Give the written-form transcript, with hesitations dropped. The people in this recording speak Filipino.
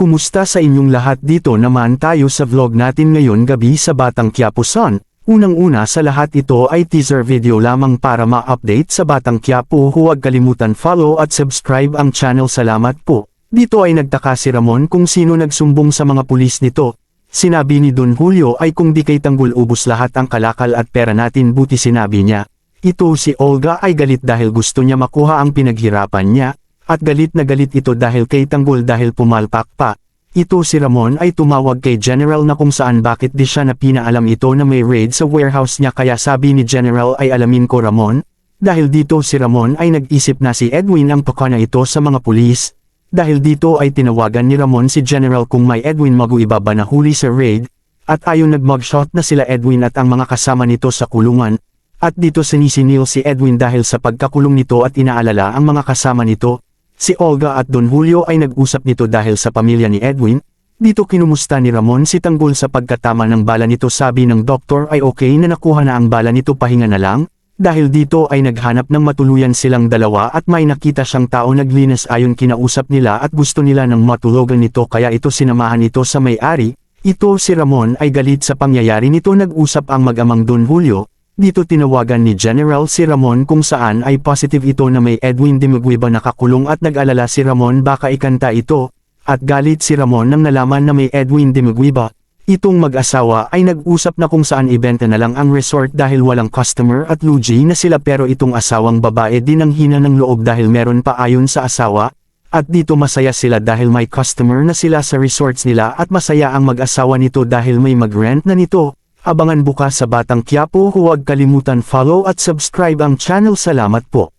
Kumusta sa inyong lahat? Dito naman tayo sa vlog natin ngayon gabi sa Batang Quiapo Son. Unang-una sa lahat ito ay teaser video lamang para ma-update sa Batang Quiapo. Huwag kalimutan follow at subscribe ang channel. Salamat po. Dito ay nagtaka si Ramon kung sino nagsumbong sa mga pulis nito. Sinabi ni Don Julio ay kung di kay Tanggol ubos lahat ang kalakal at pera natin, buti sinabi niya. Ito si Olga ay galit dahil gusto niya makuha ang pinaghirapan niya. At galit na galit ito dahil kay Tanggol dahil pumalpak pa. Ito si Ramon ay tumawag kay General na kung saan bakit di siya na pinaalam ito na may raid sa warehouse niya, kaya sabi ni General ay alamin ko Ramon. Dahil dito si Ramon ay nag-isip na si Edwin ang pakana ito sa mga pulis. Dahil dito ay tinawagan ni Ramon si General kung may Edwin mag-uiba ba na huli sa raid. At ayon nag-mugshot na sila Edwin at ang mga kasama nito sa kulungan. At dito sinisinil si Edwin dahil sa pagkakulong nito at inaalala ang mga kasama nito. Si Olga at Don Julio ay nag-usap nito dahil sa pamilya ni Edwin. Dito kinumusta ni Ramon si Tanggol sa pagkatama ng bala nito. Sabi ng doktor ay okay na nakuha na ang bala nito, pahinga na lang. Dahil dito ay naghanap ng matuluyan silang dalawa at may nakita siyang tao naglinis ayon kinausap nila at gusto nila ng matulogan nito, kaya ito sinamahan ito sa may-ari. Ito si Ramon ay galit sa pangyayari nito. Nag-usap ang mag-amang Don Julio. Dito tinawagan ni General si Ramon kung saan ay positive ito na may Edwin Dimagwiba nakakulong at nag-alala si Ramon baka ikanta ito. At galit si Ramon nang nalaman na may Edwin Dimagwiba. Itong mag-asawa ay nag-usap na kung saan ibenta na lang ang resort dahil walang customer at lugi na sila, pero itong asawang babae din ang hina ng loob dahil meron pa ayon sa asawa. At dito masaya sila dahil may customer na sila sa resorts nila at masaya ang mag-asawa nito dahil may mag-rent na nito. Abangan bukas sa Batang Quiapo. Huwag kalimutan follow at subscribe ang channel. Salamat po.